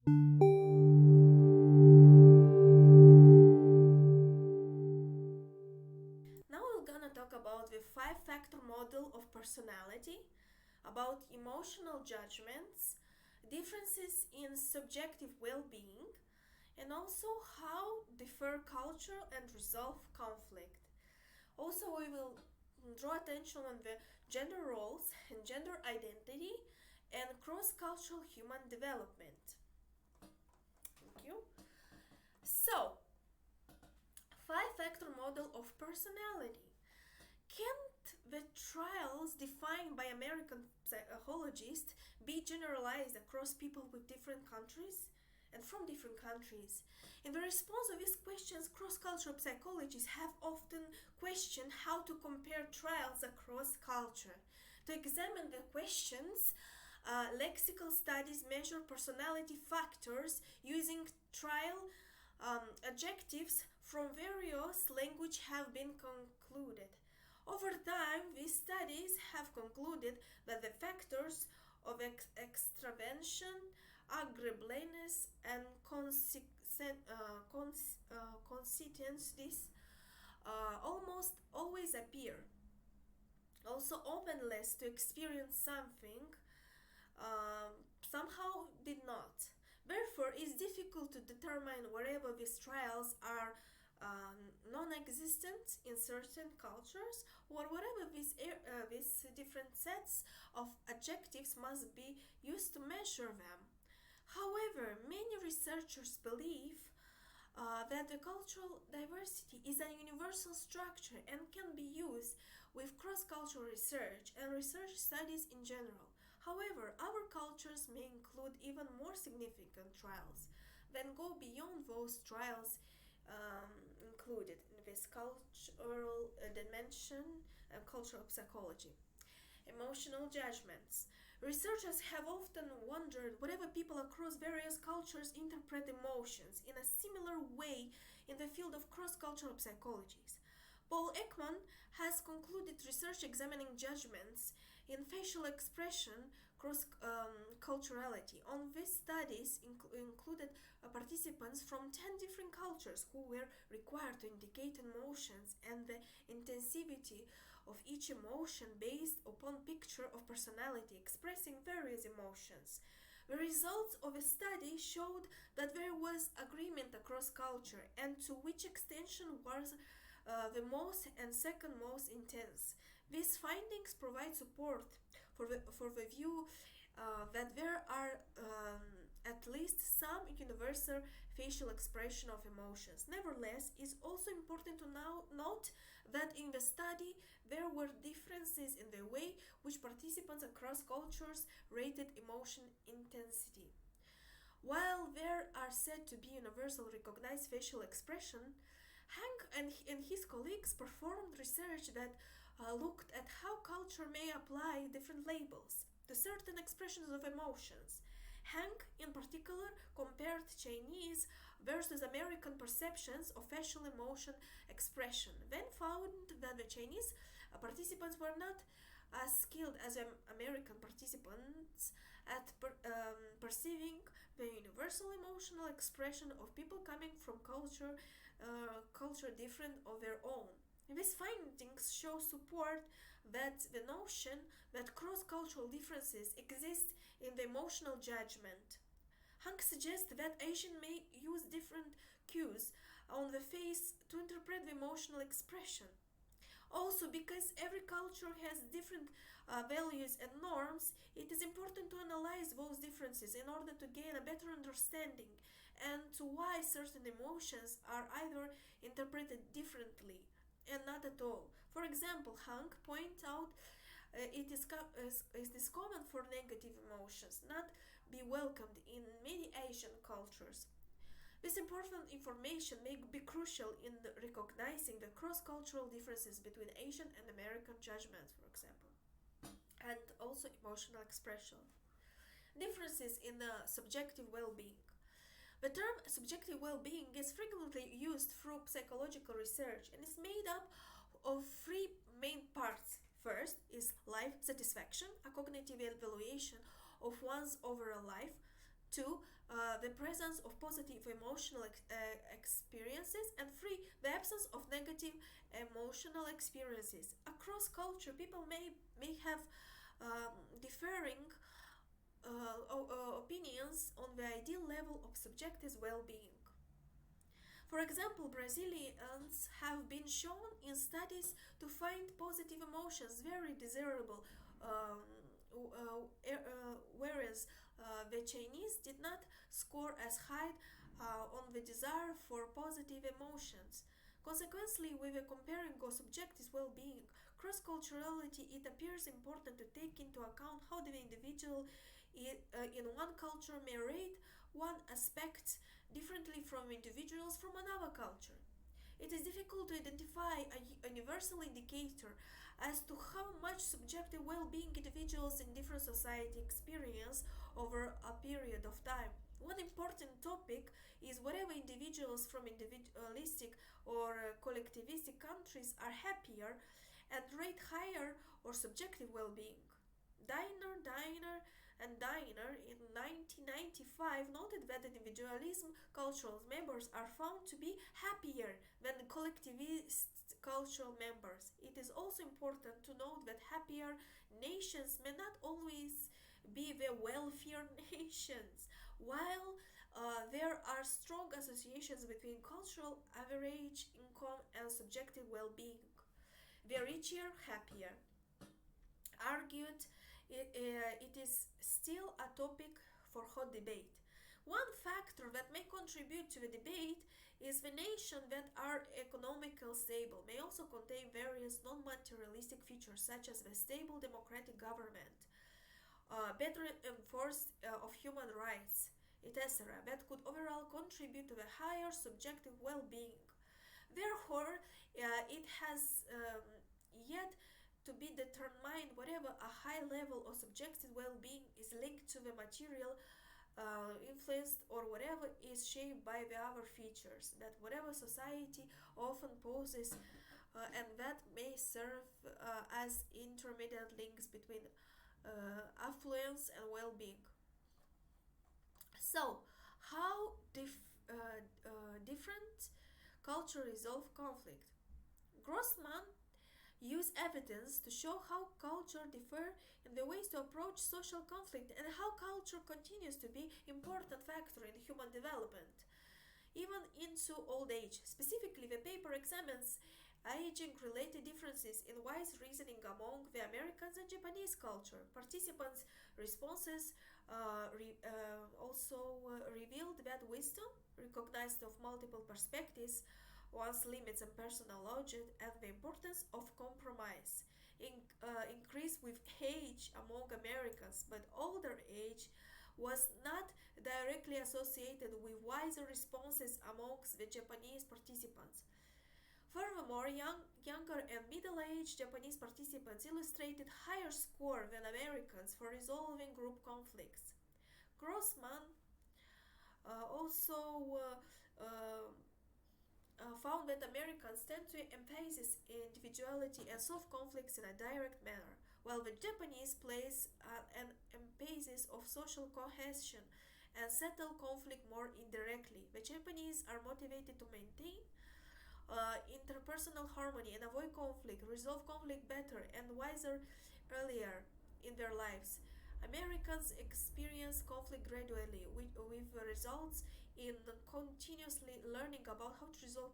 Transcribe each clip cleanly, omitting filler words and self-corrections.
Now we're gonna talk about the five-factor model of personality, about emotional judgments, differences in subjective well-being, and also how differ culture and resolve conflict. Also, we will draw attention on the gender roles and gender identity and cross-cultural human development. Thank you. So, five-factor model of personality. Can't the trials defined by American psychologists be generalized across people with different countries and from different countries? In the response of these questions, cross-cultural psychologists have often questioned how to compare trials across culture. To examine the questions, lexical studies measure personality factors using trial adjectives from various languages have been concluded. Over time, these studies have concluded that the factors of extravention, agreeableness, and consistency almost always appear. Also, openness to experience something somehow did not. Therefore, it's difficult to determine whether these trials are non-existent in certain cultures or whatever these different sets of adjectives must be used to measure them. However, many researchers believe that the cultural diversity is a universal structure and can be used with cross-cultural research and research studies in general. However, our cultures may include even more significant trials that go beyond those trials included in this cultural dimension and cultural psychology. Emotional judgments. Researchers have often wondered whether people across various cultures interpret emotions in a similar way in the field of cross-cultural psychologies. Paul Ekman has concluded research examining judgments in facial expression cross-culturality. On these studies included participants from 10 different cultures who were required to indicate emotions and the intensity of each emotion based upon picture of personality expressing various emotions. The results of a study showed that there was agreement across culture and to which extension was the most and second most intense. These findings provide support for the view that there are at least some universal facial expression of emotions. Nevertheless, it's also important to now note that in the study there were differences in the way which participants across cultures rated emotion intensity. While there are said to be universal recognized facial expression, Hank and his colleagues performed research that looked at how culture may apply different labels to certain expressions of emotions. Hank, in particular, compared Chinese versus American perceptions of facial emotion expression, then found that the Chinese participants were not as skilled as American participants at perceiving the universal emotional expression of people coming from culture different of their own. These findings show support that the notion that cross-cultural differences exist in the emotional judgment. Hank suggests that Asian may use different cues on the face to interpret the emotional expression. Also, because every culture has different values and norms, it is important to analyze those differences in order to gain a better understanding and to why certain emotions are either interpreted differently and not at all. For example, Hank points out it is common for negative emotions not be welcomed in many Asian cultures. This important information may be crucial in recognizing the cross-cultural differences between Asian and American judgments, for example, and also emotional expression. Differences in subjective well-being. The term subjective well-being is frequently used through psychological research and is made up of three main parts. First is life satisfaction, a cognitive evaluation of one's overall life. Two, the presence of positive emotional experiences, and three, the absence of negative emotional experiences. Across culture, people may have differing opinions on the ideal level of subjective well-being. For example, Brazilians have been shown in studies to find positive emotions very desirable, whereas the Chinese did not score as high on the desire for positive emotions. Consequently, with a comparing of subjective well-being, cross-culturality, it appears important to take into account how the individual in one culture may rate one aspect differently from individuals from another culture. It is difficult to identify a universal indicator as to how much subjective well-being individuals in different society experience over a period of time. One important topic is whether individuals from individualistic or collectivistic countries are happier and rate higher or subjective well-being. Diner in 1995 noted that individualism cultural members are found to be happier than collectivist cultural members. It is also important to note that happier nations may not always be the wealthier nations, while there are strong associations between cultural average income and subjective well-being. The richer, happier. Argued, it is still a topic for hot debate. One factor that may contribute to the debate is the nation that are economically stable may also contain various non-materialistic features such as the stable democratic government, better enforced of human rights, etc., that could overall contribute to the higher subjective well-being. Therefore, it has yet to be determined whether a high level of subjective well-being is linked to the material influenced or whatever is shaped by the other features that whatever society often poses, and that may serve as intermediate links between affluence and well-being. So, how different culture resolve conflict? Grossman use evidence to show how culture differ in the ways to approach social conflict and how culture continues to be important factor in human development even into old age. Specifically, the paper examines aging related differences in wise reasoning among the Americans and Japanese culture. Participants' responses also revealed that wisdom, recognized of multiple perspectives, one's limits and personal logic, and the importance of compromise increased with age among Americans, but older age was not directly associated with wiser responses amongst the Japanese participants. Furthermore, younger and middle-aged Japanese participants illustrated higher score than Americans for resolving group conflicts. Grossman also found that Americans tend to emphasize individuality and solve conflicts in a direct manner, while the Japanese place an emphasis of social cohesion and settle conflict more indirectly. The Japanese are motivated to maintain interpersonal harmony and avoid conflict, resolve conflict better and wiser earlier in their lives. Americans experience conflict gradually, with results in continuously learning about how to resolve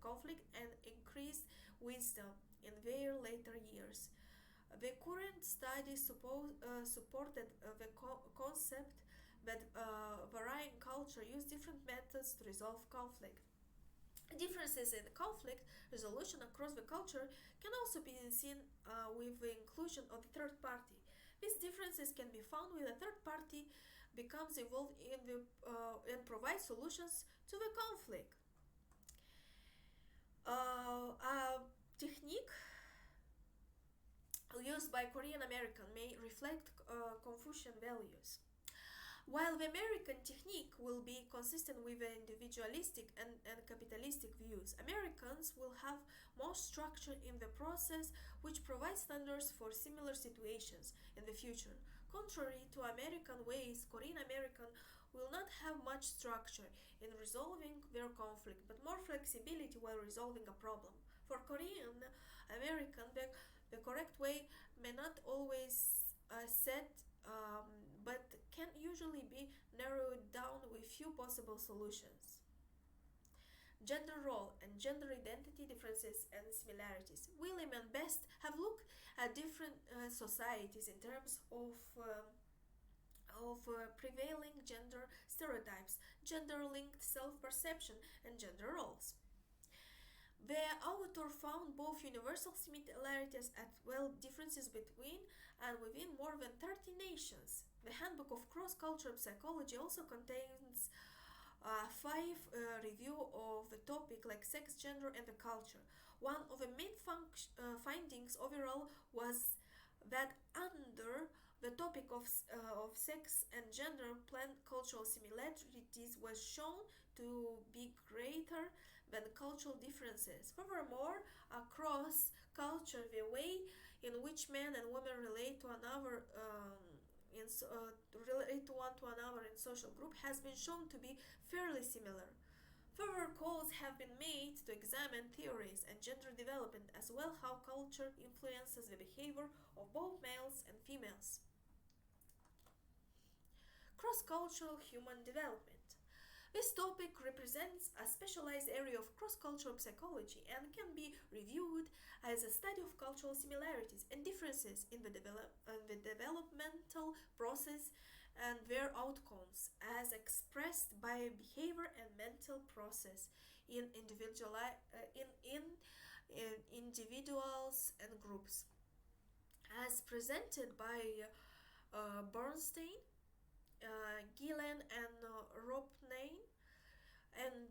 conflict and increased wisdom in their later years. The current study supported the concept that varying culture use different methods to resolve conflict. Differences in conflict resolution across the culture can also be seen with the inclusion of the third party. These differences can be found when a third party becomes involved in and provides solutions to the conflict. A technique used by Korean American may reflect Confucian values. While the American technique will be consistent with the individualistic and capitalistic views, Americans will have more structure in the process which provides standards for similar situations in the future. Contrary to American ways, Korean American will not have much structure in resolving their conflict, but more flexibility while resolving a problem. For Korean American, the correct way may not always set, but can usually be narrowed down with few possible solutions. Gender role and gender identity differences and similarities. William and Best have looked at different societies in terms of prevailing gender stereotypes, gender linked self perception, and gender roles. The author found both universal similarities as well differences between and within more than 30 nations. The Handbook of Cross Cultural Psychology also contains five review of the topic like sex, gender, and the culture. One of the main findings overall was that under the topic of sex and gender, plant cultural similarities was shown to be greater than cultural differences. Furthermore, across culture, the way in which men and women relate to another relate to one to another in social group has been shown to be fairly similar. Further calls have been made to examine theories and gender development as well how culture influences the behavior of both males and females. Cross-cultural human development. This topic represents a specialized area of cross-cultural psychology and can be reviewed as a study of cultural similarities and differences in the developmental process and their outcomes as expressed by behavior and mental process in, in individuals and groups. As presented by Bernstein, Gillen, and Ropney, and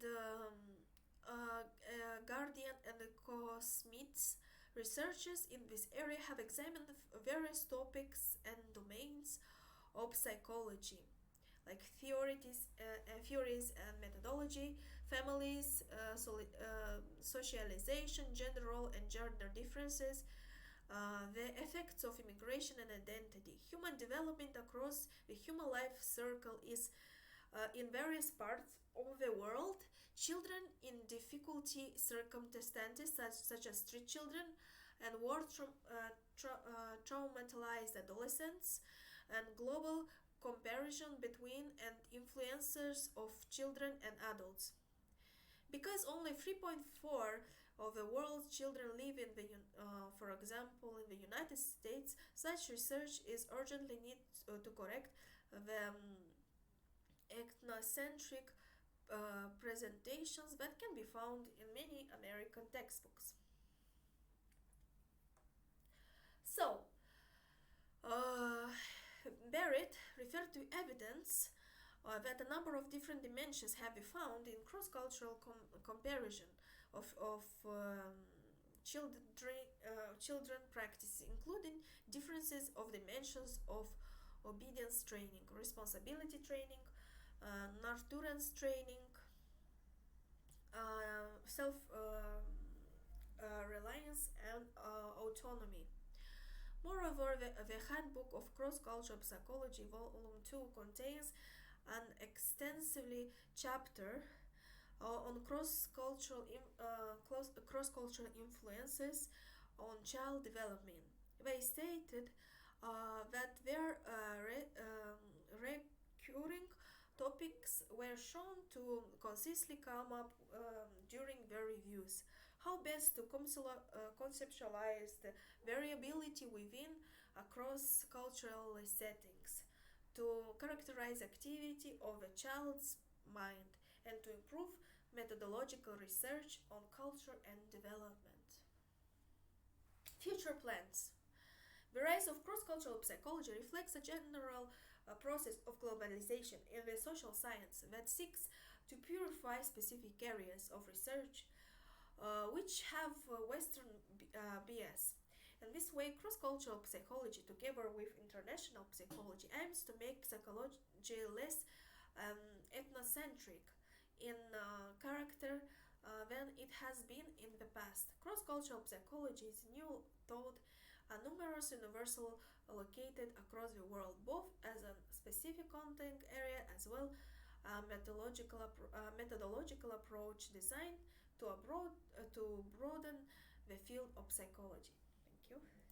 Guardian and Co-Smith's researchers in this area have examined various topics and domains of psychology, like theories and methodology, families, socialization, gender role and gender differences, the effects of immigration and identity. Human development across the human life circle is in various parts of the world. Children in difficulty circumstances, such as street children, and traumatized adolescents, and global comparison between and influencers of children and adults. Because only 3.4 of the world's children live in the, for example, in the United States, such research is urgently needed to correct the ethnocentric presentations that can be found in many American textbooks. So, Barrett referred to evidence that a number of different dimensions have been found in cross-cultural comparison of children practice, including differences of dimensions of obedience training, responsibility training, nurturance training, self reliance, and autonomy. Moreover, the Handbook of Cross-Cultural Psychology, Volume 2, contains an extensively chapter on cross-cultural influences on child development. They stated that their recurring topics were shown to consistently come up during their reviews. How best to conceptualize the variability within cross-cultural settings, to characterize activity of a child's mind, and to improve methodological research on culture and development. Future plans. The rise of cross-cultural psychology reflects a general process of globalization in the social science that seeks to purify specific areas of research which have Western bias. In this way, cross-cultural psychology, together with international psychology, aims to make psychology less ethnocentric in character than it has been in the past. Cross-cultural psychology is new thought numerous universal located across the world, both as a specific content area as well. Methodological approach designed to broaden the field of psychology. Thank you.